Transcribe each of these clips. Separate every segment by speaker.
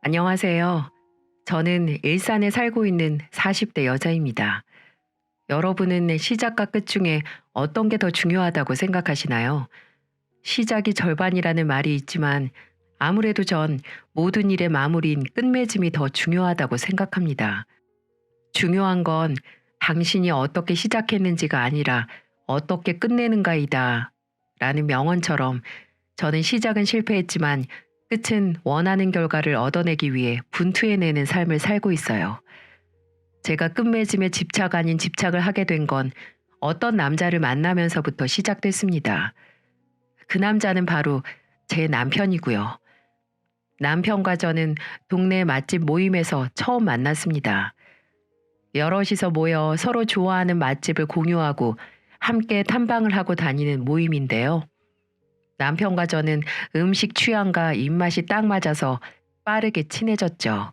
Speaker 1: 안녕하세요. 저는 일산에 살고 있는 40대 여자입니다. 여러분은 시작과 끝 중에 어떤 게 더 중요하다고 생각하시나요? 시작이 절반이라는 말이 있지만 아무래도 전 모든 일의 마무리인 끝맺음이 더 중요하다고 생각합니다. 중요한 건 당신이 어떻게 시작했는지가 아니라 어떻게 끝내는가이다. 라는 명언처럼 저는 시작은 실패했지만 끝은 원하는 결과를 얻어내기 위해 분투해내는 삶을 살고 있어요. 제가 끝맺음에 집착 아닌 집착을 하게 된 건 어떤 남자를 만나면서부터 시작됐습니다. 그 남자는 바로 제 남편이고요. 남편과 저는 동네 맛집 모임에서 처음 만났습니다. 여럿이서 모여 서로 좋아하는 맛집을 공유하고 함께 탐방을 하고 다니는 모임인데요. 남편과 저는 음식 취향과 입맛이 딱 맞아서 빠르게 친해졌죠.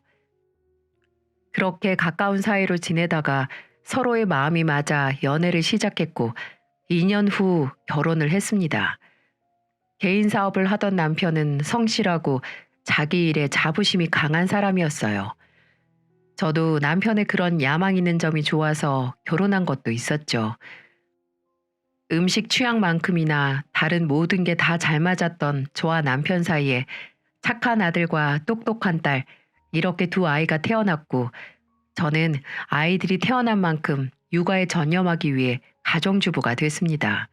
Speaker 1: 그렇게 가까운 사이로 지내다가 서로의 마음이 맞아 연애를 시작했고 2년 후 결혼을 했습니다. 개인 사업을 하던 남편은 성실하고 자기 일에 자부심이 강한 사람이었어요. 저도 남편의 그런 야망 있는 점이 좋아서 결혼한 것도 있었죠. 음식 취향만큼이나 다른 모든 게 다 잘 맞았던 저와 남편 사이에 착한 아들과 똑똑한 딸, 이렇게 두 아이가 태어났고, 저는 아이들이 태어난 만큼 육아에 전념하기 위해 가정주부가 됐습니다.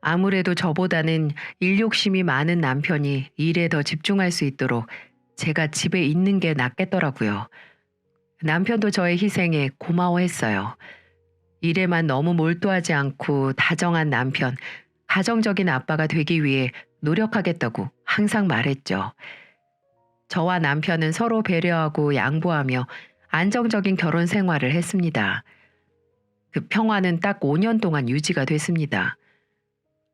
Speaker 1: 아무래도 저보다는 일 욕심이 많은 남편이 일에 더 집중할 수 있도록 제가 집에 있는 게 낫겠더라고요. 남편도 저의 희생에 고마워했어요. 일에만 너무 몰두하지 않고 다정한 남편, 가정적인 아빠가 되기 위해 노력하겠다고 항상 말했죠. 저와 남편은 서로 배려하고 양보하며 안정적인 결혼 생활을 했습니다. 그 평화는 딱 5년 동안 유지가 됐습니다.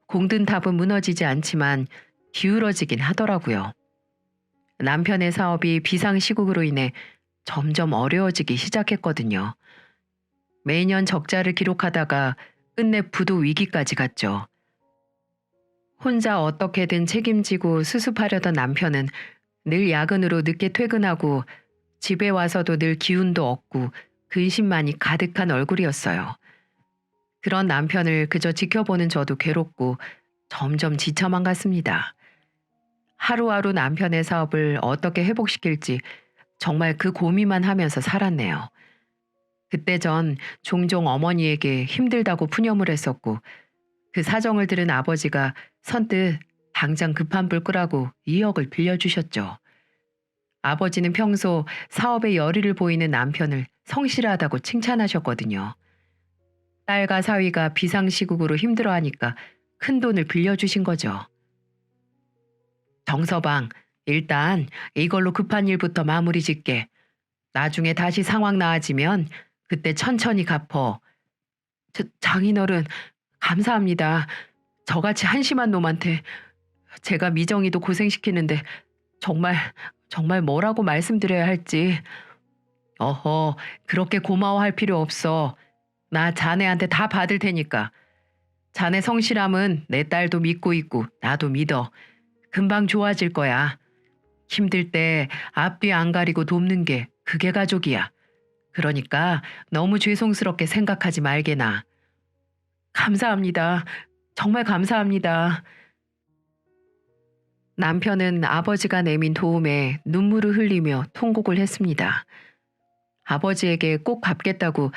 Speaker 1: 공든 답은 무너지지 않지만 기울어지긴 하더라고요. 남편의 사업이 비상시국으로 인해 점점 어려워지기 시작했거든요. 매년 적자를 기록하다가 끝내 부도 위기까지 갔죠. 혼자 어떻게든 책임지고 수습하려던 남편은 늘 야근으로 늦게 퇴근하고 집에 와서도 늘 기운도 없고 근심만이 가득한 얼굴이었어요. 그런 남편을 그저 지켜보는 저도 괴롭고 점점 지쳐만 갔습니다. 하루하루 남편의 사업을 어떻게 회복시킬지 정말 그 고민만 하면서 살았네요. 그때 전 종종 어머니에게 힘들다고 푸념을 했었고 그 사정을 들은 아버지가 선뜻 당장 급한 불 끄라고 2억을 빌려주셨죠. 아버지는 평소 사업에 열의를 보이는 남편을 성실하다고 칭찬하셨거든요. 딸과 사위가 비상시국으로 힘들어하니까 큰 돈을 빌려주신 거죠. 정서방, 일단 이걸로 급한 일부터 마무리 짓게. 나중에 다시 상황 나아지면 그때 천천히 갚어. 장인어른, 감사합니다. 저같이 한심한 놈한테 제가 미정이도 고생시키는데 정말 정말 뭐라고 말씀드려야 할지. 어허, 그렇게 고마워할 필요 없어. 나 자네한테 다 받을 테니까. 자네 성실함은 내 딸도 믿고 있고 나도 믿어. 금방 좋아질 거야. 힘들 때 앞뒤 안 가리고 돕는 게 그게 가족이야. 그러니까 너무 죄송스럽게 생각하지 말게나. 감사합니다. 정말 감사합니다. 남편은 아버지가 내민 도움에 눈물을 흘리며 통곡을 했습니다. 아버지에게 꼭 갚겠다고,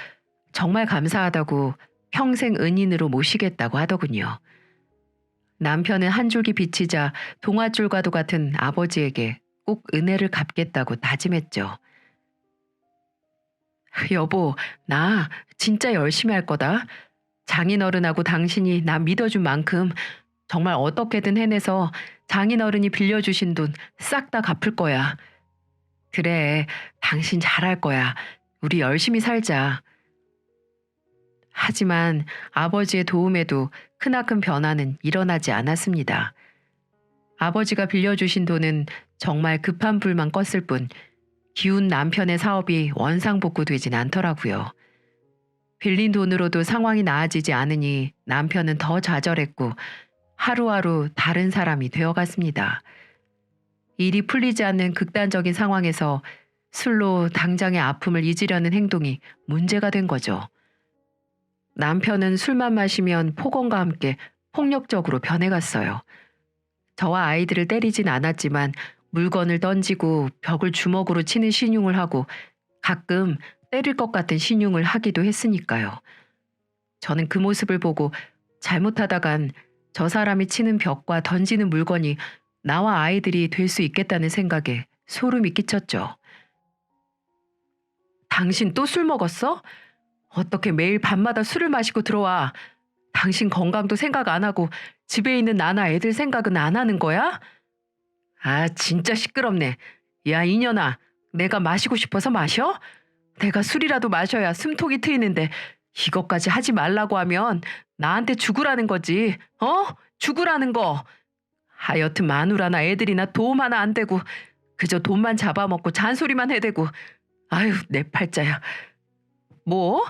Speaker 1: 정말 감사하다고, 평생 은인으로 모시겠다고 하더군요. 남편은 한 줄기 비치자 동아줄과도 같은 아버지에게 꼭 은혜를 갚겠다고 다짐했죠. 여보, 나 진짜 열심히 할 거다. 장인어른하고 당신이 나 믿어준 만큼 정말 어떻게든 해내서 장인어른이 빌려주신 돈 싹 다 갚을 거야. 그래, 당신 잘할 거야. 우리 열심히 살자. 하지만 아버지의 도움에도 크나큰 변화는 일어나지 않았습니다. 아버지가 빌려주신 돈은 정말 급한 불만 껐을 뿐 기운 남편의 사업이 원상복구되진 않더라고요. 빌린 돈으로도 상황이 나아지지 않으니 남편은 더 좌절했고 하루하루 다른 사람이 되어갔습니다. 일이 풀리지 않는 극단적인 상황에서 술로 당장의 아픔을 잊으려는 행동이 문제가 된 거죠. 남편은 술만 마시면 폭언과 함께 폭력적으로 변해갔어요. 저와 아이들을 때리진 않았지만 물건을 던지고 벽을 주먹으로 치는 신용을 하고 가끔 때릴 것 같은 신용을 하기도 했으니까요. 저는 그 모습을 보고 잘못하다간 저 사람이 치는 벽과 던지는 물건이 나와 아이들이 될 수 있겠다는 생각에 소름이 끼쳤죠. 당신 또 술 먹었어? 어떻게 매일 밤마다 술을 마시고 들어와? 당신 건강도 생각 안 하고 집에 있는 나나 애들 생각은 안 하는 거야? 아, 진짜 시끄럽네. 야, 이년아, 내가 마시고 싶어서 마셔? 내가 술이라도 마셔야 숨통이 트이는데 이것까지 하지 말라고 하면 나한테 죽으라는 거지. 어? 죽으라는 거. 하여튼 마누라나 애들이나 도움 하나 안 되고 그저 돈만 잡아먹고 잔소리만 해대고. 아유, 내 팔자야. 뭐?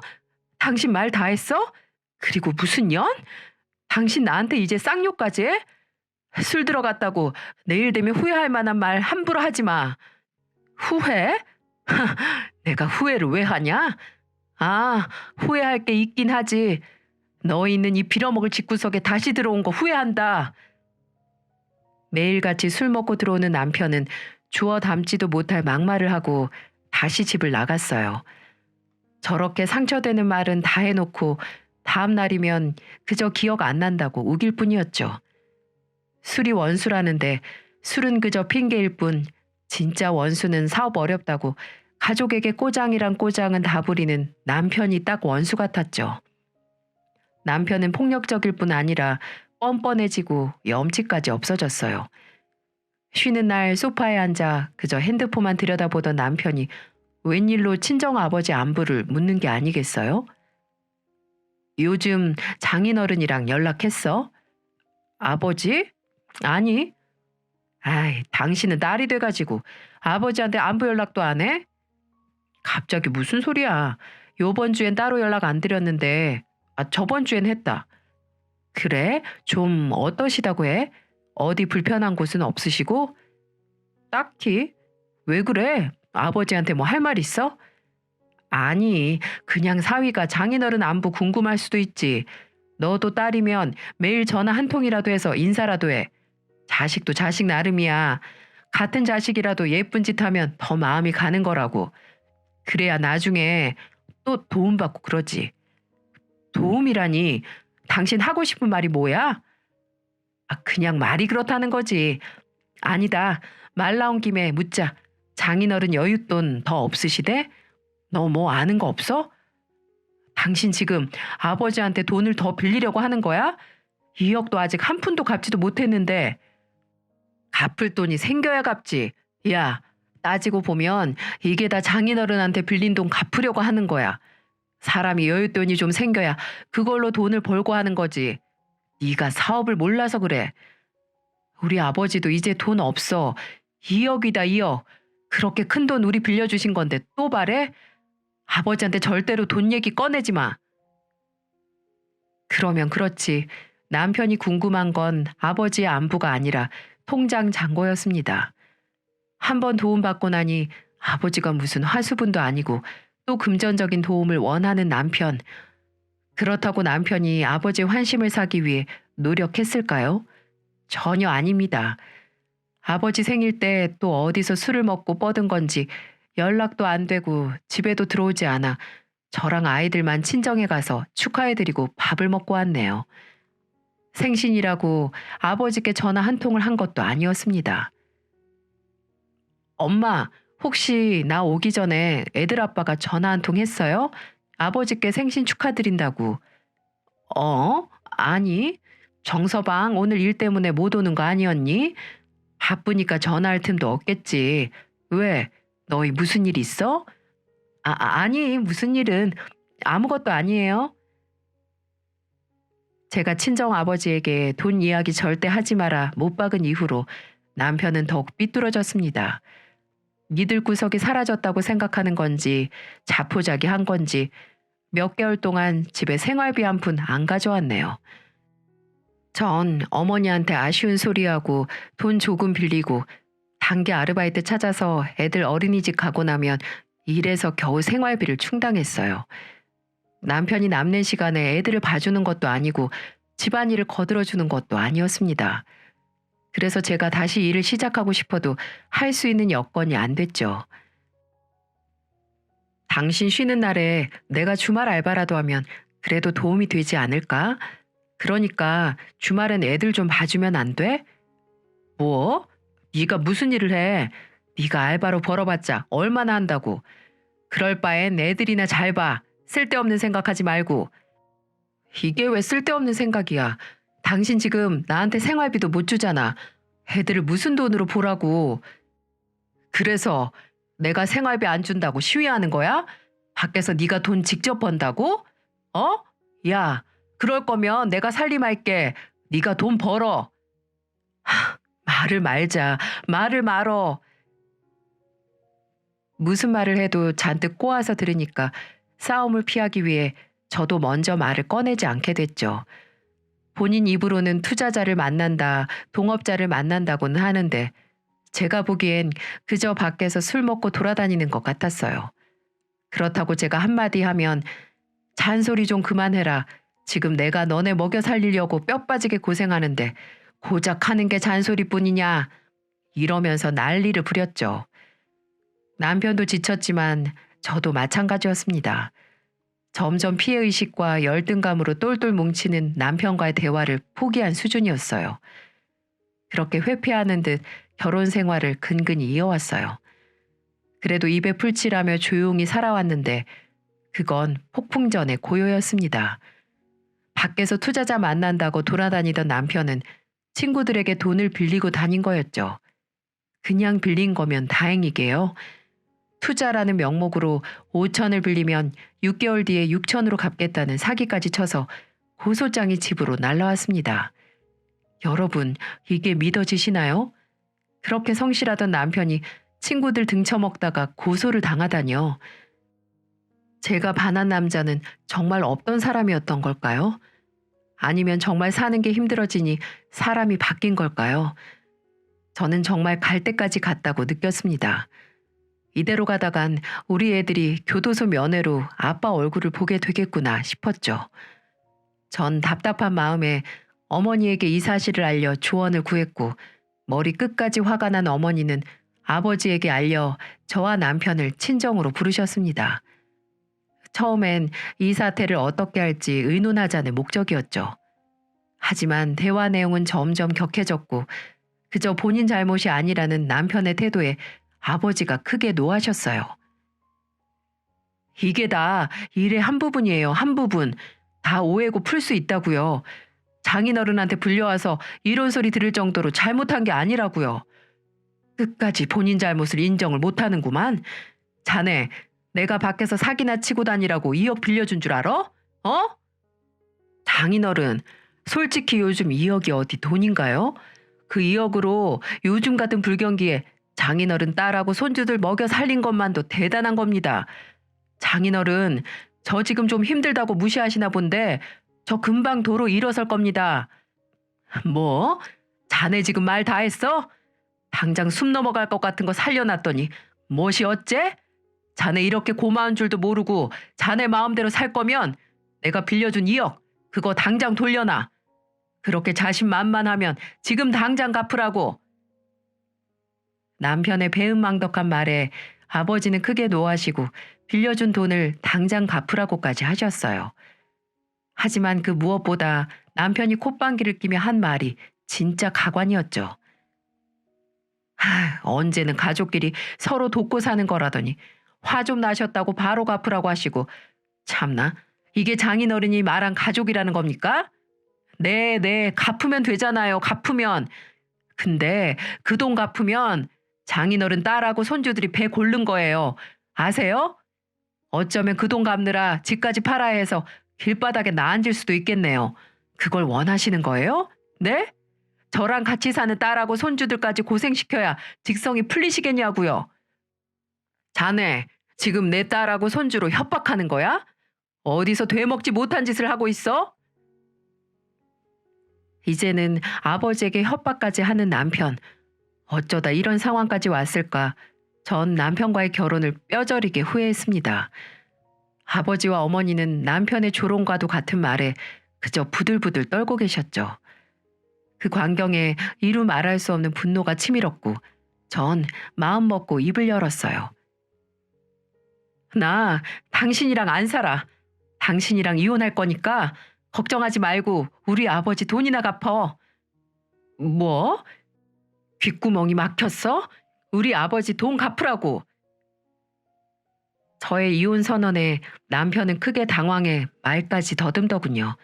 Speaker 1: 당신 말 다 했어? 그리고 무슨 년? 당신 나한테 이제 쌍욕까지 해? 술 들어갔다고 내일 되면 후회할 만한 말 함부로 하지 마. 후회? 내가 후회를 왜 하냐? 아, 후회할 게 있긴 하지. 너 있는 이 빌어먹을 집구석에 다시 들어온 거 후회한다. 매일같이 술 먹고 들어오는 남편은 주워 담지도 못할 막말을 하고 다시 집을 나갔어요. 저렇게 상처되는 말은 다 해놓고 다음 날이면 그저 기억 안 난다고 우길 뿐이었죠. 술이 원수라는데 술은 그저 핑계일 뿐 진짜 원수는 사업 어렵다고 가족에게 꼬장이란 꼬장은 다 부리는 남편이 딱 원수 같았죠. 남편은 폭력적일 뿐 아니라 뻔뻔해지고 염치까지 없어졌어요. 쉬는 날 소파에 앉아 그저 핸드폰만 들여다보던 남편이 웬일로 친정아버지 안부를 묻는 게 아니겠어요? 요즘 장인어른이랑 연락했어? 아버지? 아니. 아이, 당신은 딸이 돼가지고 아버지한테 안부 연락도 안 해? 갑자기 무슨 소리야. 요번 주엔 따로 연락 안 드렸는데 저번 주엔 했다. 그래? 좀 어떠시다고 해? 어디 불편한 곳은 없으시고? 딱히? 왜 그래? 아버지한테 뭐 할 말 있어? 아니, 그냥 사위가 장인어른 안부 궁금할 수도 있지. 너도 딸이면 매일 전화 한 통이라도 해서 인사라도 해. 자식도 자식 나름이야. 같은 자식이라도 예쁜 짓 하면 더 마음이 가는 거라고. 그래야 나중에 또 도움받고 그러지. 도움이라니, 당신 하고 싶은 말이 뭐야? 그냥 말이 그렇다는 거지. 아니다. 말 나온 김에 묻자. 장인어른 여윳돈 더 없으시대? 너 뭐 아는 거 없어? 당신 지금 아버지한테 돈을 더 빌리려고 하는 거야? 2억도 아직 한 푼도 갚지도 못했는데. 갚을 돈이 생겨야 갚지. 야, 따지고 보면 이게 다 장인어른한테 빌린 돈 갚으려고 하는 거야. 사람이 여윳돈이 좀 생겨야 그걸로 돈을 벌고 하는 거지. 네가 사업을 몰라서 그래. 우리 아버지도 이제 돈 없어. 2억이다 2억. 그렇게 큰 돈 우리 빌려주신 건데 또 바래? 아버지한테 절대로 돈 얘기 꺼내지 마. 그러면 그렇지. 남편이 궁금한 건 아버지의 안부가 아니라 통장 잔고였습니다. 한 번 도움받고 나니 아버지가 무슨 화수분도 아니고 또 금전적인 도움을 원하는 남편. 그렇다고 남편이 아버지의 환심을 사기 위해 노력했을까요? 전혀 아닙니다. 아버지 생일 때 또 어디서 술을 먹고 뻗은 건지 연락도 안 되고 집에도 들어오지 않아 저랑 아이들만 친정에 가서 축하해드리고 밥을 먹고 왔네요. 생신이라고 아버지께 전화 한 통을 한 것도 아니었습니다. 엄마, 혹시 나 오기 전에 애들 아빠가 전화 한 통 했어요? 아버지께 생신 축하드린다고. 아니. 정서방 오늘 일 때문에 못 오는 거 아니었니? 바쁘니까 전화할 틈도 없겠지. 왜? 너희 무슨 일 있어? 아니, 무슨 일은 아무것도 아니에요. 제가 친정 아버지에게 돈 이야기 절대 하지 마라 못 박은 이후로 남편은 더욱 삐뚤어졌습니다. 믿을 구석이 사라졌다고 생각하는 건지 자포자기한 건지 몇 개월 동안 집에 생활비 한 푼 안 가져왔네요. 전 어머니한테 아쉬운 소리하고 돈 조금 빌리고 단기 아르바이트 찾아서 애들 어린이집 가고 나면 일해서 겨우 생활비를 충당했어요. 남편이 남는 시간에 애들을 봐주는 것도 아니고 집안일을 거들어주는 것도 아니었습니다. 그래서 제가 다시 일을 시작하고 싶어도 할 수 있는 여건이 안 됐죠. 당신 쉬는 날에 내가 주말 알바라도 하면 그래도 도움이 되지 않을까? 그러니까 주말엔 애들 좀 봐주면 안 돼? 뭐? 네가 무슨 일을 해? 네가 알바로 벌어봤자 얼마나 한다고. 그럴 바엔 애들이나 잘 봐. 쓸데없는 생각하지 말고. 이게 왜 쓸데없는 생각이야? 당신 지금 나한테 생활비도 못 주잖아. 애들을 무슨 돈으로 보라고. 그래서 내가 생활비 안 준다고 시위하는 거야? 밖에서 네가 돈 직접 번다고? 어? 야, 그럴 거면 내가 살림할게. 네가 돈 벌어. 말을 말자. 말을 말어. 무슨 말을 해도 잔뜩 꼬아서 들으니까 싸움을 피하기 위해 저도 먼저 말을 꺼내지 않게 됐죠. 본인 입으로는 투자자를 만난다, 동업자를 만난다고는 하는데 제가 보기엔 그저 밖에서 술 먹고 돌아다니는 것 같았어요. 그렇다고 제가 한마디 하면 잔소리 좀 그만해라. 지금 내가 너네 먹여 살리려고 뼈 빠지게 고생하는데 고작 하는 게 잔소리뿐이냐. 이러면서 난리를 부렸죠. 남편도 지쳤지만 저도 마찬가지였습니다. 점점 피해의식과 열등감으로 똘똘 뭉치는 남편과의 대화를 포기한 수준이었어요. 그렇게 회피하는 듯 결혼 생활을 근근히 이어왔어요. 그래도 입에 풀칠하며 조용히 살아왔는데 그건 폭풍전의 고요였습니다. 밖에서 투자자 만난다고 돌아다니던 남편은 친구들에게 돈을 빌리고 다닌 거였죠. 그냥 빌린 거면 다행이게요. 투자라는 명목으로 5천을 빌리면 6개월 뒤에 6천으로 갚겠다는 사기까지 쳐서 고소장이 집으로 날라왔습니다. 여러분, 이게 믿어지시나요? 그렇게 성실하던 남편이 친구들 등쳐먹다가 고소를 당하다니요. 제가 반한 남자는 정말 없던 사람이었던 걸까요? 아니면 정말 사는 게 힘들어지니 사람이 바뀐 걸까요? 저는 정말 갈 때까지 갔다고 느꼈습니다. 이대로 가다간 우리 애들이 교도소 면회로 아빠 얼굴을 보게 되겠구나 싶었죠. 전 답답한 마음에 어머니에게 이 사실을 알려 조언을 구했고 머리 끝까지 화가 난 어머니는 아버지에게 알려 저와 남편을 친정으로 부르셨습니다. 처음엔 이 사태를 어떻게 할지 의논하자는 목적이었죠. 하지만 대화 내용은 점점 격해졌고 그저 본인 잘못이 아니라는 남편의 태도에 아버지가 크게 노하셨어요. 이게 다 일의 한 부분이에요. 한 부분. 다 오해고 풀 수 있다고요. 장인어른한테 불려와서 이런 소리 들을 정도로 잘못한 게 아니라고요. 끝까지 본인 잘못을 인정을 못하는구만. 자네, 내가 밖에서 사기나 치고 다니라고 2억 빌려준 줄 알아? 어? 장인어른, 솔직히 요즘 2억이 어디 돈인가요? 그 2억으로 요즘 같은 불경기에 장인어른 딸하고 손주들 먹여 살린 것만도 대단한 겁니다. 장인어른, 저 지금 좀 힘들다고 무시하시나 본데 저 금방 도로 일어설 겁니다. 뭐? 자네 지금 말 다 했어? 당장 숨 넘어갈 것 같은 거 살려놨더니 무엇이 어째? 자네 이렇게 고마운 줄도 모르고 자네 마음대로 살 거면 내가 빌려준 2억 그거 당장 돌려놔. 그렇게 자신만만하면 지금 당장 갚으라고. 남편의 배은망덕한 말에 아버지는 크게 노하시고 빌려준 돈을 당장 갚으라고까지 하셨어요. 하지만 그 무엇보다 남편이 콧방귀를 끼며 한 말이 진짜 가관이었죠. 언제는 가족끼리 서로 돕고 사는 거라더니 화 좀 나셨다고 바로 갚으라고 하시고 참나 이게 장인어른이 말한 가족이라는 겁니까? 네, 갚으면 되잖아요. 갚으면. 근데 그 돈 갚으면 장인어른 딸하고 손주들이 배 고른 거예요. 아세요? 어쩌면 그 돈 갚느라 집까지 팔아야 해서 길바닥에 나앉을 수도 있겠네요. 그걸 원하시는 거예요? 네? 저랑 같이 사는 딸하고 손주들까지 고생시켜야 직성이 풀리시겠냐고요. 자네, 지금 내 딸하고 손주로 협박하는 거야? 어디서 되먹지 못한 짓을 하고 있어? 이제는 아버지에게 협박까지 하는 남편. 어쩌다 이런 상황까지 왔을까? 전 남편과의 결혼을 뼈저리게 후회했습니다. 아버지와 어머니는 남편의 조롱과도 같은 말에 그저 부들부들 떨고 계셨죠. 그 광경에 이루 말할 수 없는 분노가 치밀었고 전 마음 먹고 입을 열었어요. 나 당신이랑 안 살아. 당신이랑 이혼할 거니까 걱정하지 말고 우리 아버지 돈이나 갚어. 뭐? 귓구멍이 막혔어? 우리 아버지 돈 갚으라고. 저의 이혼 선언에 남편은 크게 당황해 말까지 더듬더군요.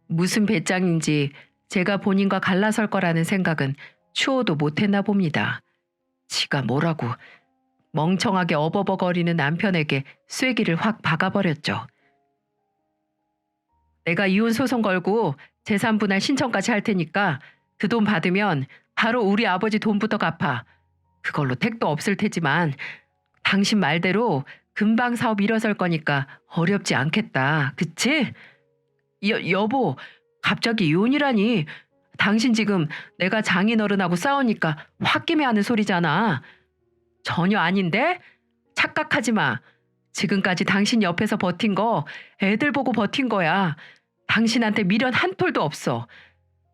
Speaker 1: 무슨 배짱인지 제가 본인과 갈라설 거라는 생각은 추호도 못했나 봅니다. 지가 뭐라고 멍청하게 어버버거리는 남편에게 쐐기를 확 박아버렸죠. 내가 이혼 소송 걸고 재산 분할 신청까지 할 테니까 그 돈 받으면 바로 우리 아버지 돈부터 갚아. 그걸로 택도 없을 테지만 당신 말대로 금방 사업 일어설 거니까 어렵지 않겠다. 그치? 여보, 갑자기 이혼이라니. 당신 지금 내가 장인어른하고 싸우니까 홧김에 하는 소리잖아. 전혀 아닌데? 착각하지 마. 지금까지 당신 옆에서 버틴 거 애들 보고 버틴 거야. 당신한테 미련 한 톨도 없어.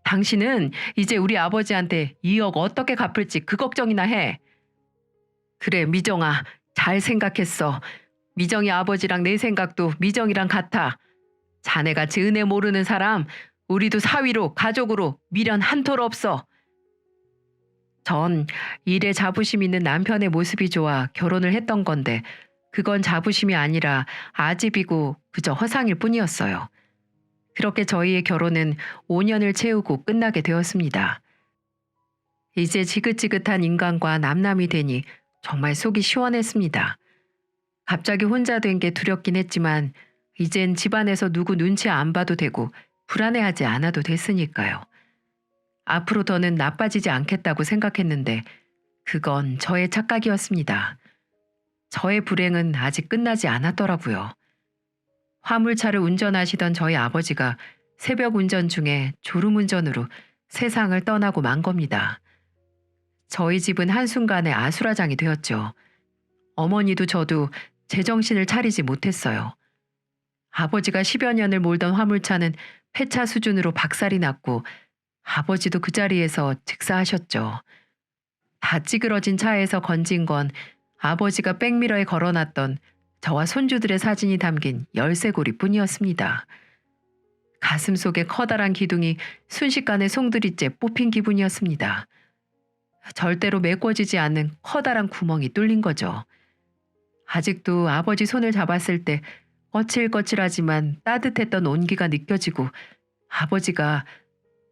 Speaker 1: 당신은 이제 우리 아버지한테 2억 어떻게 갚을지 그 걱정이나 해. 그래, 미정아. 잘 생각했어. 미정이 아버지랑 내 생각도 미정이랑 같아. 자네같이 은혜 모르는 사람 우리도 사위로 가족으로 미련 한 톨 없어. 전 일에 자부심 있는 남편의 모습이 좋아 결혼을 했던 건데 그건 자부심이 아니라 아집이고 그저 허상일 뿐이었어요. 그렇게 저희의 결혼은 5년을 채우고 끝나게 되었습니다. 이제 지긋지긋한 인간과 남남이 되니 정말 속이 시원했습니다. 갑자기 혼자 된 게 두렵긴 했지만 이젠 집안에서 누구 눈치 안 봐도 되고 불안해하지 않아도 됐으니까요. 앞으로 더는 나빠지지 않겠다고 생각했는데 그건 저의 착각이었습니다. 저의 불행은 아직 끝나지 않았더라고요. 화물차를 운전하시던 저희 아버지가 새벽 운전 중에 졸음운전으로 세상을 떠나고 만 겁니다. 저희 집은 한순간에 아수라장이 되었죠. 어머니도 저도 제정신을 차리지 못했어요. 아버지가 10여 년을 몰던 화물차는 폐차 수준으로 박살이 났고 아버지도 그 자리에서 즉사하셨죠. 다 찌그러진 차에서 건진 건 아버지가 백미러에 걸어놨던 저와 손주들의 사진이 담긴 열쇠고리 뿐이었습니다. 가슴 속에 커다란 기둥이 순식간에 송두리째 뽑힌 기분이었습니다. 절대로 메꿔지지 않는 커다란 구멍이 뚫린 거죠. 아직도 아버지 손을 잡았을 때 거칠거칠하지만 따뜻했던 온기가 느껴지고 아버지가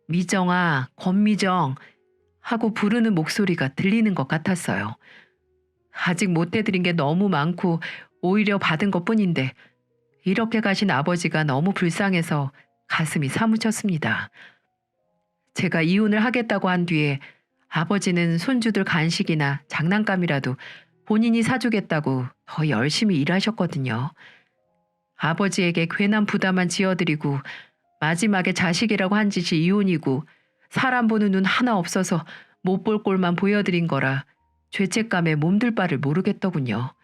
Speaker 1: 미정아, 권미정 하고 부르는 목소리가 들리는 것 같았어요. 아직 못 해드린 게 너무 많고 오히려 받은 것뿐인데 이렇게 가신 아버지가 너무 불쌍해서 가슴이 사무쳤습니다. 제가 이혼을 하겠다고 한 뒤에 아버지는 손주들 간식이나 장난감이라도 본인이 사주겠다고 더 열심히 일하셨거든요. 아버지에게 괜한 부담만 지어드리고 마지막에 자식이라고 한 짓이 이혼이고 사람 보는 눈 하나 없어서 못 볼 꼴만 보여드린 거라 죄책감에 몸둘 바를 모르겠더군요.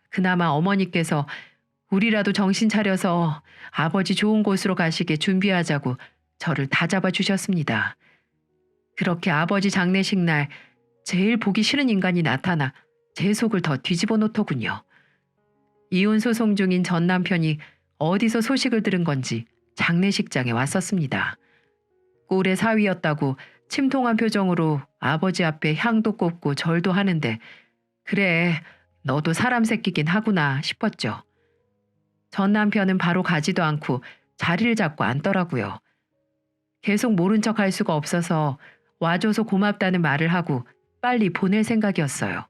Speaker 1: 그나마 어머니께서 우리라도 정신 차려서 아버지 좋은 곳으로 가시게 준비하자고 저를 다잡아 주셨습니다. 그렇게 아버지 장례식 날 제일 보기 싫은 인간이 나타나 제 속을 더 뒤집어 놓더군요. 이혼 소송 중인 전 남편이 어디서 소식을 들은 건지 장례식장에 왔었습니다. 꼴의 사위였다고 침통한 표정으로 아버지 앞에 향도 꽂고 절도 하는데 그래 너도 사람 새끼긴 하구나 싶었죠. 전 남편은 바로 가지도 않고 자리를 잡고 앉더라고요. 계속 모른 척 할 수가 없어서 와줘서 고맙다는 말을 하고 빨리 보낼 생각이었어요.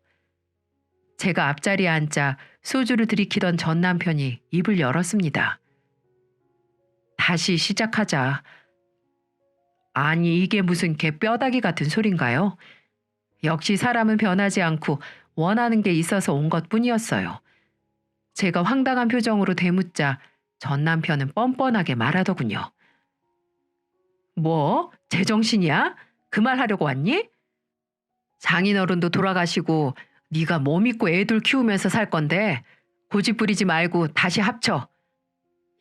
Speaker 1: 제가 앞자리에 앉자 소주를 들이키던 전 남편이 입을 열었습니다. 다시 시작하자. 아니 이게 무슨 개 뼈다귀 같은 소린가요? 역시 사람은 변하지 않고 원하는 게 있어서 온 것뿐이었어요. 제가 황당한 표정으로 대묻자 전 남편은 뻔뻔하게 말하더군요. 뭐? 제정신이야? 그 말 하려고 왔니? 장인어른도 돌아가시고 네가 뭐 믿고 애들 키우면서 살 건데 고집 부리지 말고 다시 합쳐.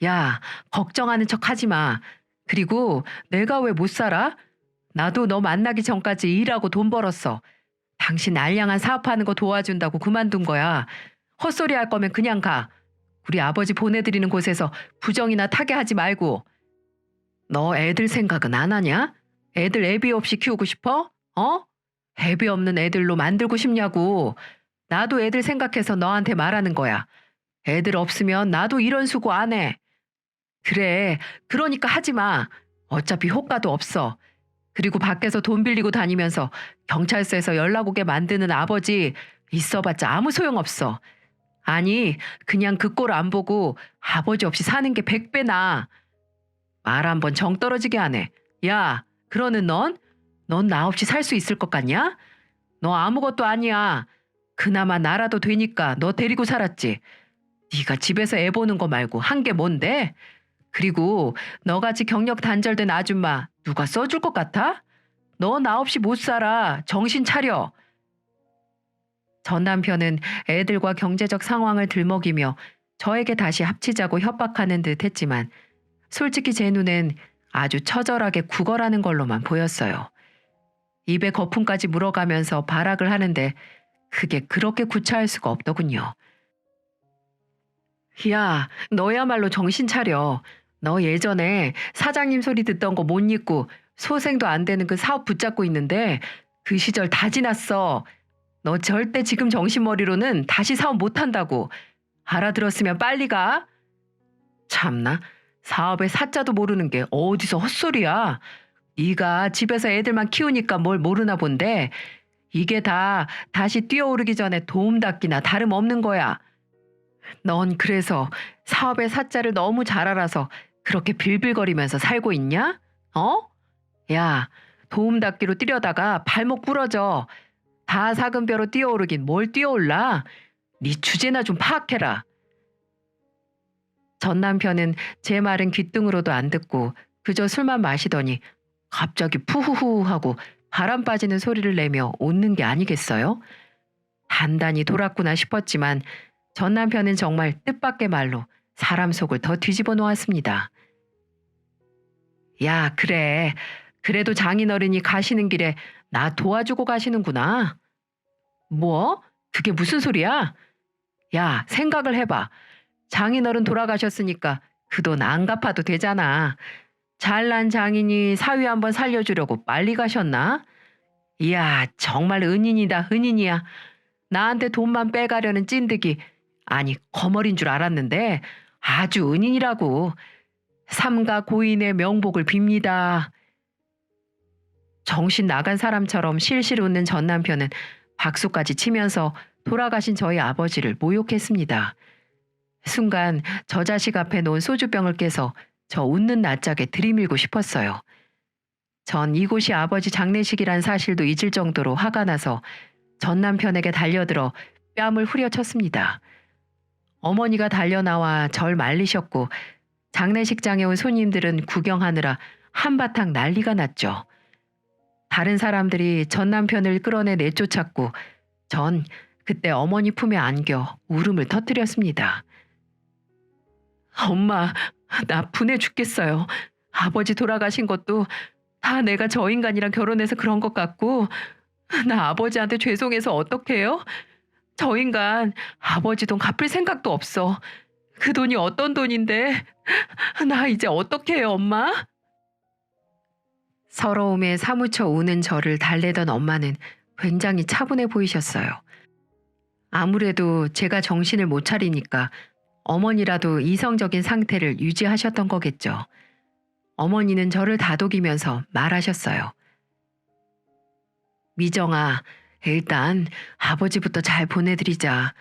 Speaker 1: 야, 걱정하는 척 하지 마. 그리고 내가 왜 못 살아? 나도 너 만나기 전까지 일하고 돈 벌었어. 당신 알량한 사업하는 거 도와준다고 그만둔 거야. 헛소리 할 거면 그냥 가. 우리 아버지 보내드리는 곳에서 부정이나 타게 하지 말고. 너 애들 생각은 안 하냐? 애들 애비 없이 키우고 싶어? 어? 애비 없는 애들로 만들고 싶냐고. 나도 애들 생각해서 너한테 말하는 거야. 애들 없으면 나도 이런 수고 안 해. 그래, 그러니까 하지 마. 어차피 효과도 없어. 그리고 밖에서 돈 빌리고 다니면서 경찰서에서 연락 오게 만드는 아버지 있어봤자 아무 소용없어. 아니, 그냥 그 꼴 안 보고 아버지 없이 사는 게 100배 나아. 말 한 번 정 떨어지게 하네. 야, 그러는 넌 나 없이 살 수 있을 것 같냐? 너 아무것도 아니야. 그나마 나라도 되니까 너 데리고 살았지. 네가 집에서 애 보는 거 말고 한 게 뭔데? 그리고 너같이 경력 단절된 아줌마 누가 써줄 것 같아? 너 나 없이 못 살아. 정신 차려. 전 남편은 애들과 경제적 상황을 들먹이며 저에게 다시 합치자고 협박하는 듯 했지만 솔직히 제 눈엔 아주 처절하게 구걸하는 걸로만 보였어요. 입에 거품까지 물어가면서 발악을 하는데 그게 그렇게 구차할 수가 없더군요. 야, 너야말로 정신 차려. 너 예전에 사장님 소리 듣던 거 못 잊고 소생도 안 되는 그 사업 붙잡고 있는데 그 시절 다 지났어. 너 절대 지금 정신머리로는 다시 사업 못 한다고. 알아들었으면 빨리 가. 참나, 사업의 사자도 모르는 게 어디서 헛소리야. 네가 집에서 애들만 키우니까 뭘 모르나 본데 이게 다 다시 뛰어오르기 전에 도움닫기나 다름없는 거야. 넌 그래서 사업의 사자를 너무 잘 알아서 그렇게 빌빌거리면서 살고 있냐? 어? 야, 도움닫기로 뛰려다가 발목 부러져. 다 사근뼈로 뛰어오르긴 뭘 뛰어올라. 네 주제나 좀 파악해라. 전 남편은 제 말은 귓등으로도 안 듣고 그저 술만 마시더니 갑자기 푸후후 하고 바람 빠지는 소리를 내며 웃는 게 아니겠어요? 단단히 돌았구나 싶었지만 전 남편은 정말 뜻밖의 말로 사람 속을 더 뒤집어 놓았습니다. 야, 그래. 그래도 장인어른이 가시는 길에 나 도와주고 가시는구나. 뭐? 그게 무슨 소리야? 야, 생각을 해봐. 장인어른 돌아가셨으니까 그 돈 안 갚아도 되잖아. 잘난 장인이 사위 한번 살려주려고 빨리 가셨나? 이야, 정말 은인이다, 은인이야. 나한테 돈만 빼가려는 찐득이, 아니, 거머린 줄 알았는데 아주 은인이라고. 삼가 고인의 명복을 빕니다. 정신 나간 사람처럼 실실 웃는 전 남편은 박수까지 치면서 돌아가신 저희 아버지를 모욕했습니다. 순간 저 자식 앞에 놓은 소주병을 깨서 저 웃는 낯짝에 들이밀고 싶었어요. 전 이곳이 아버지 장례식이란 사실도 잊을 정도로 화가 나서 전 남편에게 달려들어 뺨을 후려쳤습니다. 어머니가 달려나와 절 말리셨고 장례식장에 온 손님들은 구경하느라 한바탕 난리가 났죠. 다른 사람들이 전 남편을 끌어내 내쫓았고 전 그때 어머니 품에 안겨 울음을 터뜨렸습니다. 엄마, 나 분해 죽겠어요. 아버지 돌아가신 것도 다 내가 저 인간이랑 결혼해서 그런 것 같고 나 아버지한테 죄송해서 어떡해요? 저 인간 아버지 돈 갚을 생각도 없어. 그 돈이 어떤 돈인데 나 이제 어떡해요, 엄마? 서러움에 사무쳐 우는 저를 달래던 엄마는 굉장히 차분해 보이셨어요. 아무래도 제가 정신을 못 차리니까 어머니라도 이성적인 상태를 유지하셨던 거겠죠. 어머니는 저를 다독이면서 말하셨어요. 미정아, 일단 아버지부터 잘 보내드리자.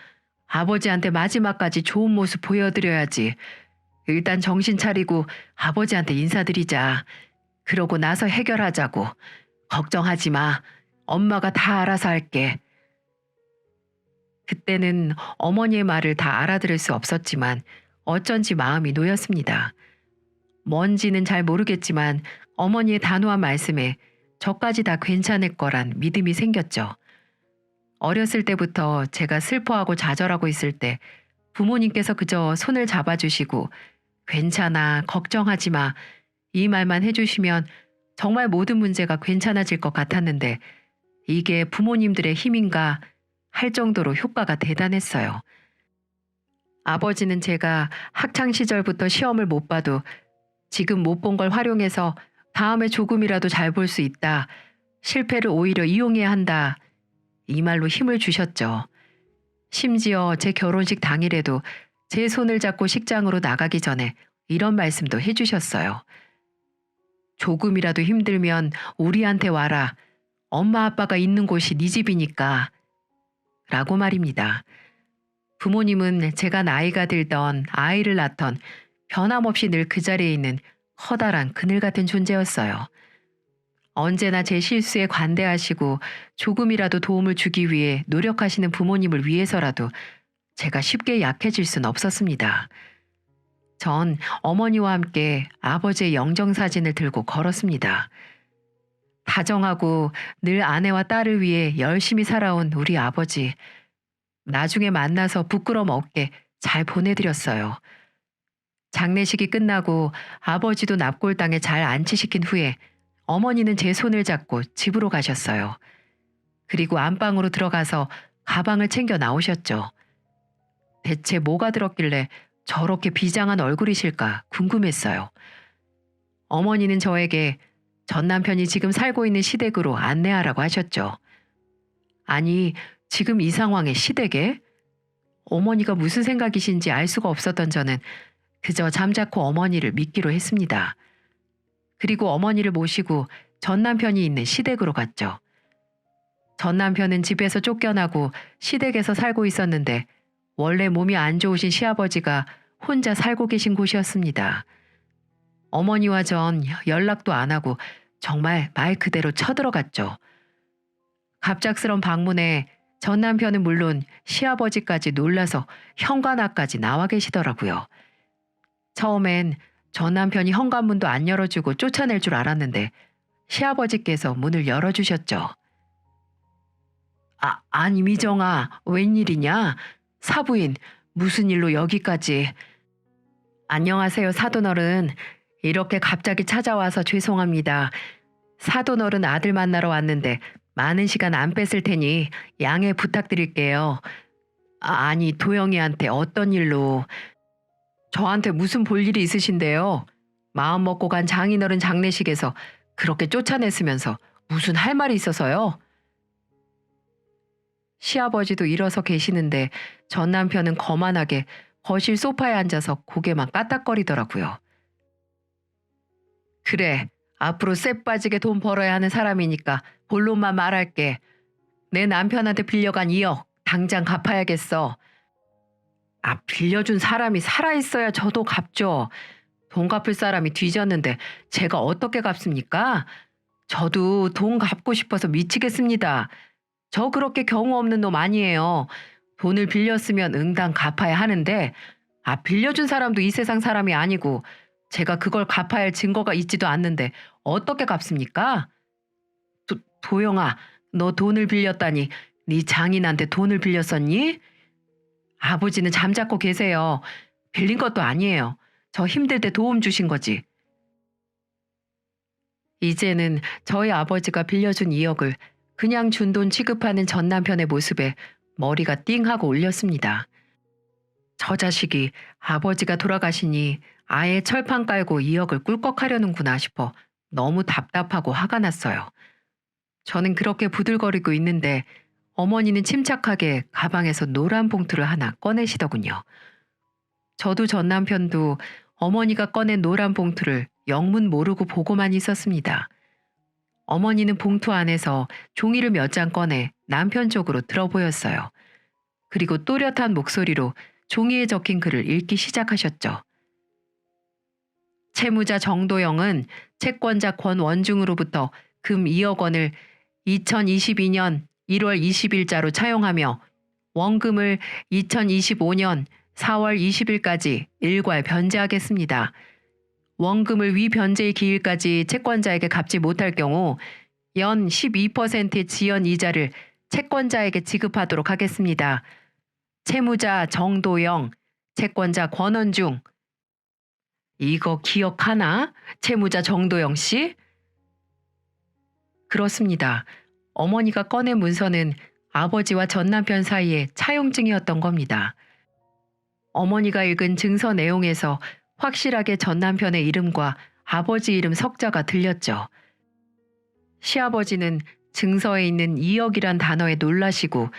Speaker 1: 아버지한테 마지막까지 좋은 모습 보여드려야지. 일단 정신 차리고 아버지한테 인사드리자. 그러고 나서 해결하자고. 걱정하지 마. 엄마가 다 알아서 할게. 그때는 어머니의 말을 다 알아들을 수 없었지만 어쩐지 마음이 놓였습니다. 뭔지는 잘 모르겠지만 어머니의 단호한 말씀에 저까지 다 괜찮을 거란 믿음이 생겼죠. 어렸을 때부터 제가 슬퍼하고 좌절하고 있을 때 부모님께서 그저 손을 잡아주시고 괜찮아, 걱정하지 마. 이 말만 해주시면 정말 모든 문제가 괜찮아질 것 같았는데 이게 부모님들의 힘인가 할 정도로 효과가 대단했어요. 아버지는 제가 학창 시절부터 시험을 못 봐도 지금 못 본 걸 활용해서 다음에 조금이라도 잘 볼 수 있다. 실패를 오히려 이용해야 한다. 이 말로 힘을 주셨죠. 심지어 제 결혼식 당일에도 제 손을 잡고 식장으로 나가기 전에 이런 말씀도 해주셨어요. 조금이라도 힘들면 우리한테 와라. 엄마 아빠가 있는 곳이 네 집이니까. 라고 말입니다. 부모님은 제가 나이가 들던 아이를 낳던 변함없이 늘 그 자리에 있는 커다란 그늘 같은 존재였어요. 언제나 제 실수에 관대하시고 조금이라도 도움을 주기 위해 노력하시는 부모님을 위해서라도 제가 쉽게 약해질 순 없었습니다. 전 어머니와 함께 아버지의 영정사진을 들고 걸었습니다. 다정하고 늘 아내와 딸을 위해 열심히 살아온 우리 아버지. 나중에 만나서 부끄럼 없게 잘 보내드렸어요. 장례식이 끝나고 아버지도 납골당에 잘 안치시킨 후에 어머니는 제 손을 잡고 집으로 가셨어요. 그리고 안방으로 들어가서 가방을 챙겨 나오셨죠. 대체 뭐가 들었길래 저렇게 비장한 얼굴이실까 궁금했어요. 어머니는 저에게 전 남편이 지금 살고 있는 시댁으로 안내하라고 하셨죠. 아니, 지금 이 상황에 시댁에? 어머니가 무슨 생각이신지 알 수가 없었던 저는 그저 잠자코 어머니를 믿기로 했습니다. 그리고 어머니를 모시고 전 남편이 있는 시댁으로 갔죠. 전 남편은 집에서 쫓겨나고 시댁에서 살고 있었는데 원래 몸이 안 좋으신 시아버지가 혼자 살고 계신 곳이었습니다. 어머니와 전 연락도 안 하고 정말 말 그대로 쳐들어갔죠. 갑작스런 방문에 전 남편은 물론 시아버지까지 놀라서 현관앞까지 나와 계시더라고요. 처음엔 전 남편이 현관문도 안 열어주고 쫓아낼 줄 알았는데 시아버지께서 문을 열어주셨죠. 아니 미정아, 웬일이냐? 사부인, 무슨 일로 여기까지? 안녕하세요, 사돈어른. 이렇게 갑자기 찾아와서 죄송합니다. 사돈어른 아들 만나러 왔는데 많은 시간 안 뺐을 테니 양해 부탁드릴게요. 아니, 도영이한테 어떤 일로? 저한테 무슨 볼 일이 있으신데요? 마음 먹고 간 장인어른 장례식에서 그렇게 쫓아냈으면서 무슨 할 말이 있어서요? 시아버지도 일어서 계시는데 전 남편은 거만하게 거실 소파에 앉아서 고개만 까딱거리더라고요. 그래, 앞으로 쎄 빠지게 돈 벌어야 하는 사람이니까 본론만 말할게. 내 남편한테 빌려간 2억 당장 갚아야겠어. 빌려준 사람이 살아있어야 저도 갚죠. 돈 갚을 사람이 뒤졌는데 제가 어떻게 갚습니까? 저도 돈 갚고 싶어서 미치겠습니다. 저 그렇게 경우 없는 놈 아니에요. 돈을 빌렸으면 응당 갚아야 하는데 빌려준 사람도 이 세상 사람이 아니고 제가 그걸 갚아야 할 증거가 있지도 않는데 어떻게 갚습니까? 도영아, 너 돈을 빌렸다니 네 장인한테 돈을 빌렸었니? 아버지는 잠자코 계세요. 빌린 것도 아니에요. 저 힘들 때 도움 주신 거지. 이제는 저희 아버지가 빌려준 2억을 그냥 준 돈 취급하는 전 남편의 모습에 머리가 띵하고 울렸습니다. 저 자식이 아버지가 돌아가시니 아예 철판 깔고 2억을 꿀꺽하려는구나 싶어 너무 답답하고 화가 났어요. 저는 그렇게 부들거리고 있는데 어머니는 침착하게 가방에서 노란 봉투를 하나 꺼내시더군요. 저도 전 남편도 어머니가 꺼낸 노란 봉투를 영문 모르고 보고만 있었습니다. 어머니는 봉투 안에서 종이를 몇 장 꺼내 남편 쪽으로 들어 보였어요. 그리고 또렷한 목소리로 종이에 적힌 글을 읽기 시작하셨죠. 채무자 정도영은 채권자 권원중으로부터 금 2억 원을 2022년 1월 20일자로 차용하며 원금을 2025년 4월 20일까지 일괄 변제하겠습니다. 원금을 위변제의 기일까지 채권자에게 갚지 못할 경우 연 12%의 지연 이자를 채권자에게 지급하도록 하겠습니다. 채무자 정도영, 채권자 권원중. 이거 기억하나? 채무자 정도영 씨? 그렇습니다. 어머니가 꺼낸 문서는 아버지와 전 남편 사이의 차용증이었던 겁니다. 어머니가 읽은 증서 내용에서 확실하게 전 남편의 이름과 아버지 이름 석자가 들렸죠. 시아버지는 증서에 있는 2억이란 단어에 놀라시고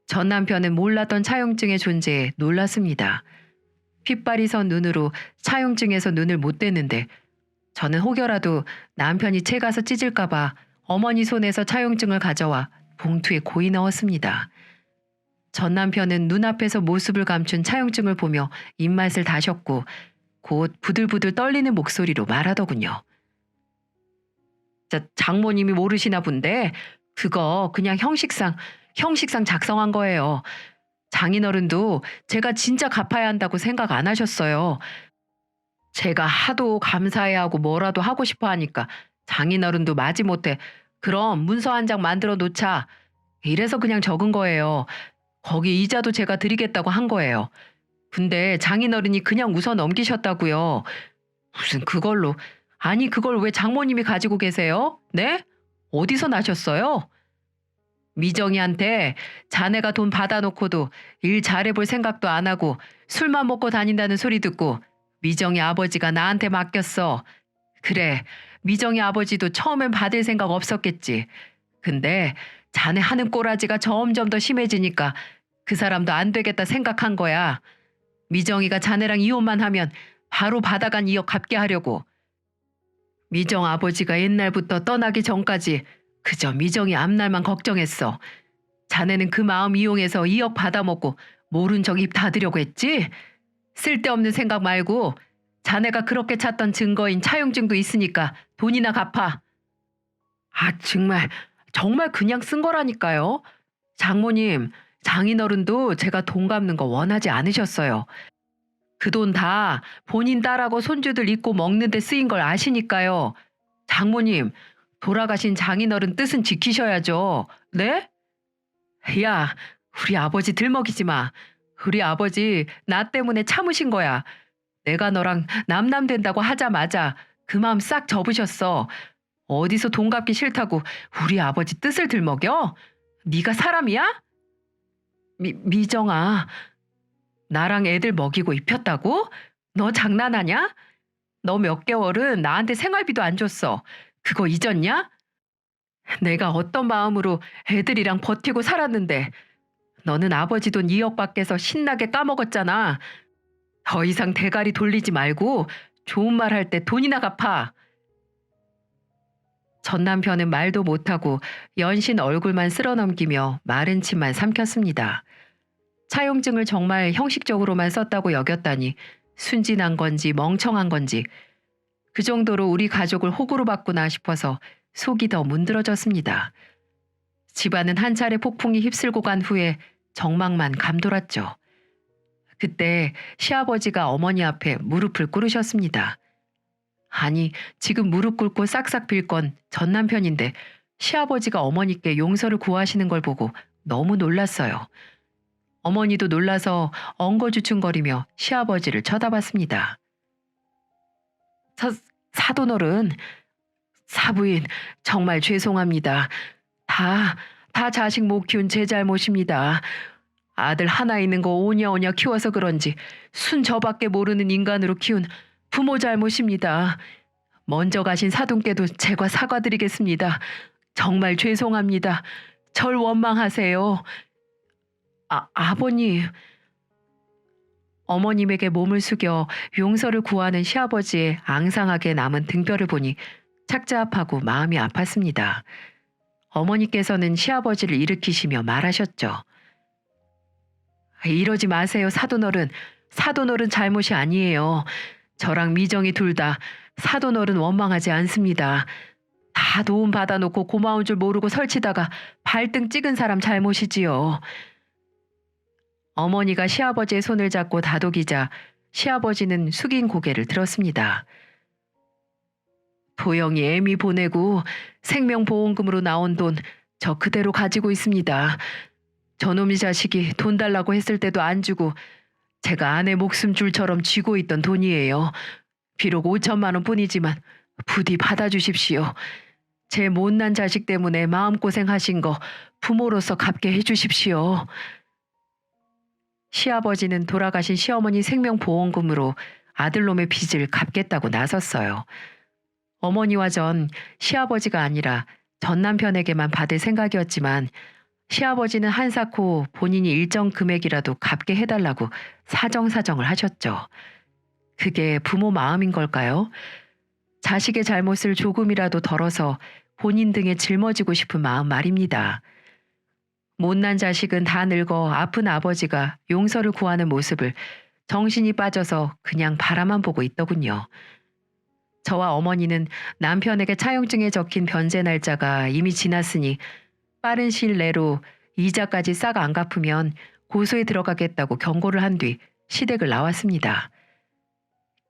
Speaker 1: 전 남편은 몰랐던 차용증의 존재에 놀랐습니다. 핏발이 선 눈으로 차용증에서 눈을 못 떼는데 저는 혹여라도 남편이 채 가서 찢을까봐 어머니 손에서 차용증을 가져와 봉투에 고이 넣었습니다. 전 남편은 눈앞에서 모습을 감춘 차용증을 보며 입맛을 다셨고 곧 부들부들 떨리는 목소리로 말하더군요. 장모님이 모르시나 본데 그거 그냥 형식상 작성한 거예요. 장인어른도 제가 진짜 갚아야 한다고 생각 안 하셨어요. 제가 하도 감사해야 하고 뭐라도 하고 싶어 하니까 장인어른도 마지못해 그럼 문서 한 장 만들어 놓자. 이래서 그냥 적은 거예요. 거기 이자도 제가 드리겠다고 한 거예요. 근데 장인어른이 그냥 웃어 넘기셨다고요. 무슨 그걸로. 아니 그걸 왜 장모님이 가지고 계세요? 네? 어디서 나셨어요? 미정이한테 자네가 돈 받아놓고도 일 잘해볼 생각도 안 하고 술만 먹고 다닌다는 소리 듣고 미정이 아버지가 나한테 맡겼어. 그래, 미정이 아버지도 처음엔 받을 생각 없었겠지. 근데 자네 하는 꼬라지가 점점 더 심해지니까 그 사람도 안 되겠다 생각한 거야. 미정이가 자네랑 이혼만 하면 바로 받아간 2억 갚게 하려고. 미정 아버지가 옛날부터 떠나기 전까지 그저 미정이 앞날만 걱정했어. 자네는 그 마음 이용해서 2억 받아먹고 모른 척 입 닫으려고 했지? 쓸데없는 생각 말고 자네가 그렇게 찾던 증거인 차용증도 있으니까 돈이나 갚아. 아 정말 그냥 쓴 거라니까요. 장모님, 장인어른도 제가 돈 갚는 거 원하지 않으셨어요. 그 돈 다 본인 딸하고 손주들 입고 먹는 데 쓰인 걸 아시니까요. 장모님, 돌아가신 장인어른 뜻은 지키셔야죠. 네? 야, 우리 아버지 들먹이지 마. 우리 아버지 나 때문에 참으신 거야. 내가 너랑 남남 된다고 하자마자 그 마음 싹 접으셨어. 어디서 돈 갚기 싫다고 우리 아버지 뜻을 들먹여? 네가 사람이야? 미정아, 나랑 애들 먹이고 입혔다고? 너 장난하냐? 너 몇 개월은 나한테 생활비도 안 줬어. 그거 잊었냐? 내가 어떤 마음으로 애들이랑 버티고 살았는데 너는 아버지 돈 2억 밖에서 신나게 까먹었잖아. 더 이상 대가리 돌리지 말고 좋은 말 할 때 돈이나 갚아. 전 남편은 말도 못하고 연신 얼굴만 쓸어넘기며 마른 침만 삼켰습니다. 차용증을 정말 형식적으로만 썼다고 여겼다니 순진한 건지 멍청한 건지 그 정도로 우리 가족을 호구로 봤구나 싶어서 속이 더 문드러졌습니다. 집안은 한 차례 폭풍이 휩쓸고 간 후에 정막만 감돌았죠. 그때 시아버지가 어머니 앞에 무릎을 꿇으셨습니다. 아니, 지금 무릎 꿇고 싹싹 빌 건 전 남편인데 시아버지가 어머니께 용서를 구하시는 걸 보고 너무 놀랐어요. 어머니도 놀라서 엉거주춤거리며 시아버지를 쳐다봤습니다. 사돈어른, 사부인 정말 죄송합니다. 다 자식 못 키운 제 잘못입니다. 아들 하나 있는 거 오냐오냐 키워서 그런지 순 저밖에 모르는 인간으로 키운 부모 잘못입니다. 먼저 가신 사돈께도 제가 사과드리겠습니다. 정말 죄송합니다. 절 원망하세요. 아버님. 어머님에게 몸을 숙여 용서를 구하는 시아버지의 앙상하게 남은 등뼈를 보니 착잡하고 마음이 아팠습니다. 어머니께서는 시아버지를 일으키시며 말하셨죠. 이러지 마세요, 사돈어른. 사돈어른 잘못이 아니에요. 저랑 미정이 둘 다 사돈어른 원망하지 않습니다. 다 도움 받아놓고 고마운 줄 모르고 설치다가 발등 찍은 사람 잘못이지요. 어머니가 시아버지의 손을 잡고 다독이자 시아버지는 숙인 고개를 들었습니다. 도영이 애미 보내고 생명보험금으로 나온 돈 저 그대로 가지고 있습니다. 저놈의 자식이 돈 달라고 했을 때도 안 주고 제가 아내 목숨줄처럼 쥐고 있던 돈이에요. 비록 5천만 원 뿐이지만 부디 받아주십시오. 제 못난 자식 때문에 마음고생하신 거 부모로서 갚게 해주십시오. 시아버지는 돌아가신 시어머니 생명보험금으로 아들놈의 빚을 갚겠다고 나섰어요. 어머니와 전 시아버지가 아니라 전 남편에게만 받을 생각이었지만 시아버지는 한사코 본인이 일정 금액이라도 갚게 해달라고 사정사정을 하셨죠. 그게 부모 마음인 걸까요? 자식의 잘못을 조금이라도 덜어서 본인 등에 짊어지고 싶은 마음 말입니다. 못난 자식은 다 늙어 아픈 아버지가 용서를 구하는 모습을 정신이 빠져서 그냥 바라만 보고 있더군요. 저와 어머니는 남편에게 차용증에 적힌 변제 날짜가 이미 지났으니 빠른 시일 내로 이자까지 싹 안 갚으면 고소에 들어가겠다고 경고를 한 뒤 시댁을 나왔습니다.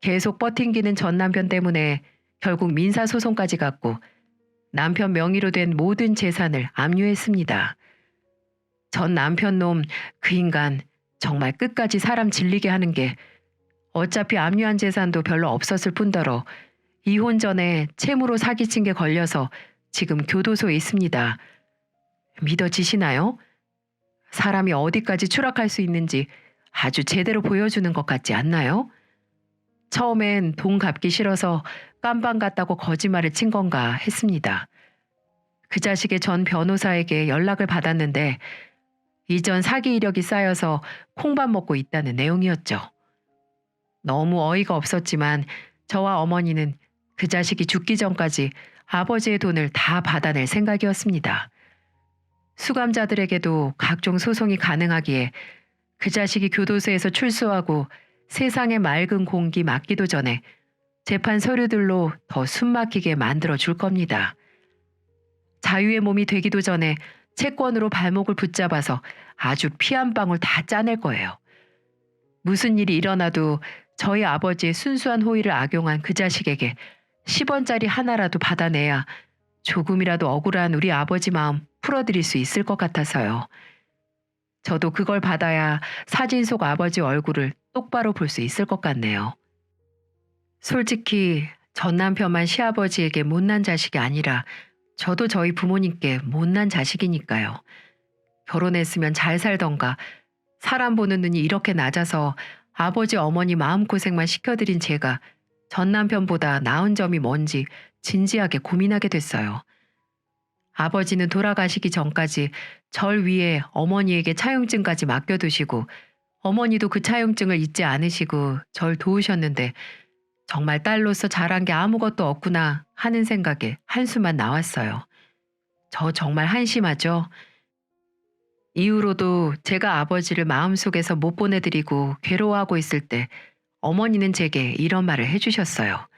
Speaker 1: 계속 버팅기는 전 남편 때문에 결국 민사소송까지 갔고 남편 명의로 된 모든 재산을 압류했습니다. 전 남편 놈 그 인간 정말 끝까지 사람 질리게 하는 게 어차피 압류한 재산도 별로 없었을 뿐더러 이혼 전에 채무로 사기친 게 걸려서 지금 교도소에 있습니다. 믿어지시나요? 사람이 어디까지 추락할 수 있는지 아주 제대로 보여주는 것 같지 않나요? 처음엔 돈 갚기 싫어서 깜방 갔다고 거짓말을 친 건가 했습니다. 그 자식의 전 변호사에게 연락을 받았는데 이전 사기 이력이 쌓여서 콩밥 먹고 있다는 내용이었죠. 너무 어이가 없었지만 저와 어머니는 그 자식이 죽기 전까지 아버지의 돈을 다 받아낼 생각이었습니다. 수감자들에게도 각종 소송이 가능하기에 그 자식이 교도소에서 출소하고 세상의 맑은 공기 맞기도 전에 재판 서류들로 더 숨막히게 만들어 줄 겁니다. 자유의 몸이 되기도 전에 채권으로 발목을 붙잡아서 아주 피 한 방울 다 짜낼 거예요. 무슨 일이 일어나도 저희 아버지의 순수한 호의를 악용한 그 자식에게 10원짜리 하나라도 받아내야 조금이라도 억울한 우리 아버지 마음 풀어드릴 수 있을 것 같아서요. 저도 그걸 받아야 사진 속 아버지 얼굴을 똑바로 볼 수 있을 것 같네요. 솔직히 전 남편만 시아버지에게 못난 자식이 아니라 저도 저희 부모님께 못난 자식이니까요. 결혼했으면 잘 살던가 사람 보는 눈이 이렇게 낮아서 아버지 어머니 마음고생만 시켜드린 제가 전 남편보다 나은 점이 뭔지 진지하게 고민하게 됐어요. 아버지는 돌아가시기 전까지 절 위해 어머니에게 차용증까지 맡겨두시고 어머니도 그 차용증을 잊지 않으시고 절 도우셨는데 정말 딸로서 잘한 게 아무것도 없구나 하는 생각에 한숨만 나왔어요. 저 정말 한심하죠? 이후로도 제가 아버지를 마음속에서 못 보내드리고 괴로워하고 있을 때 어머니는 제게 이런 말을 해주셨어요.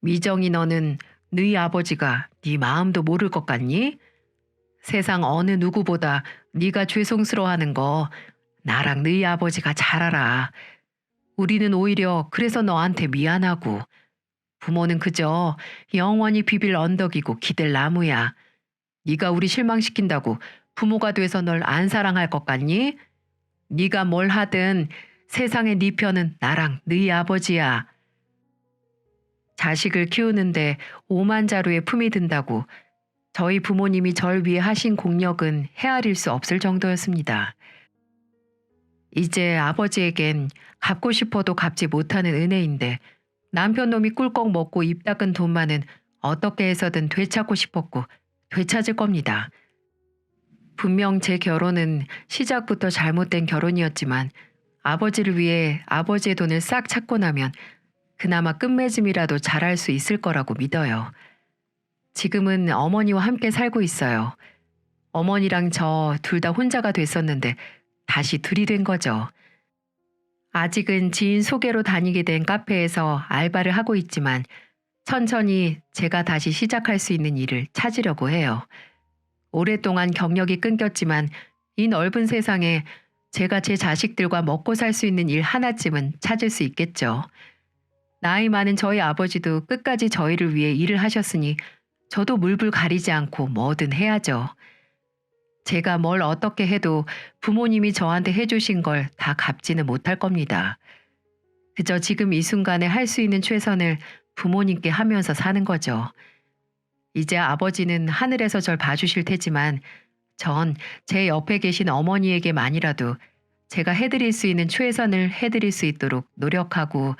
Speaker 1: 미정이 너는 너희 아버지가 네 마음도 모를 것 같니? 세상 어느 누구보다 네가 죄송스러워하는 거 나랑 너희 아버지가 잘 알아. 우리는 오히려 그래서 너한테 미안하고 부모는 그저 영원히 비빌 언덕이고 기댈 나무야. 네가 우리 실망시킨다고 부모가 돼서 널 안 사랑할 것 같니? 네가 뭘 하든 세상의 네 편은 나랑 너희 아버지야. 자식을 키우는데 오만자루에 품이 든다고 저희 부모님이 절 위해 하신 공력은 헤아릴 수 없을 정도였습니다. 이제 아버지에겐 갚고 싶어도 갚지 못하는 은혜인데 남편 놈이 꿀꺽 먹고 입 닦은 돈만은 어떻게 해서든 되찾고 싶었고 되찾을 겁니다. 분명 제 결혼은 시작부터 잘못된 결혼이었지만 아버지를 위해 아버지의 돈을 싹 찾고 나면 그나마 끝맺음이라도 잘할 수 있을 거라고 믿어요. 지금은 어머니와 함께 살고 있어요. 어머니랑 저 둘 다 혼자가 됐었는데 다시 둘이 된 거죠. 아직은 지인 소개로 다니게 된 카페에서 알바를 하고 있지만 천천히 제가 다시 시작할 수 있는 일을 찾으려고 해요. 오랫동안 경력이 끊겼지만 이 넓은 세상에 제가 제 자식들과 먹고 살 수 있는 일 하나쯤은 찾을 수 있겠죠. 나이 많은 저희 아버지도 끝까지 저희를 위해 일을 하셨으니 저도 물불 가리지 않고 뭐든 해야죠. 제가 뭘 어떻게 해도 부모님이 저한테 해주신 걸 다 갚지는 못할 겁니다. 그저 지금 이 순간에 할 수 있는 최선을 부모님께 하면서 사는 거죠. 이제 아버지는 하늘에서 절 봐주실 테지만 전 제 옆에 계신 어머니에게만이라도 제가 해드릴 수 있는 최선을 해드릴 수 있도록 노력하고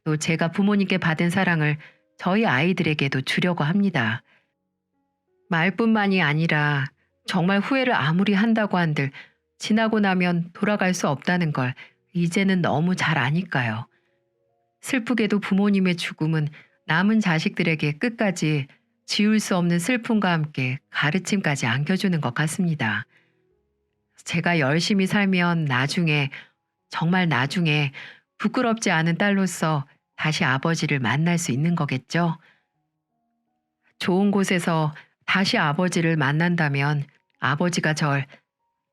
Speaker 1: 또 제가 부모님께 받은 사랑을 저희 아이들에게도 주려고 합니다. 말뿐만이 아니라 정말 후회를 아무리 한다고 한들 지나고 나면 돌아갈 수 없다는 걸 이제는 너무 잘 아니까요. 슬프게도 부모님의 죽음은 남은 자식들에게 끝까지 지울 수 없는 슬픔과 함께 가르침까지 안겨주는 것 같습니다. 제가 열심히 살면 나중에, 정말 나중에 부끄럽지 않은 딸로서 다시 아버지를 만날 수 있는 거겠죠? 좋은 곳에서 다시 아버지를 만난다면 아버지가 절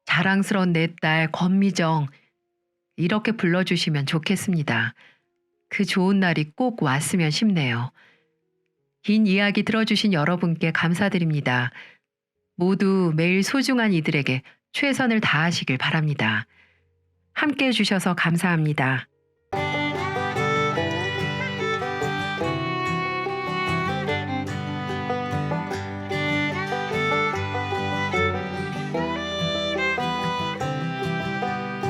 Speaker 1: 자랑스러운 내 딸 권미정 이렇게 불러주시면 좋겠습니다. 그 좋은 날이 꼭 왔으면 싶네요. 긴 이야기 들어주신 여러분께 감사드립니다. 모두 매일 소중한 이들에게 최선을 다하시길 바랍니다. 함께 해주셔서 감사합니다.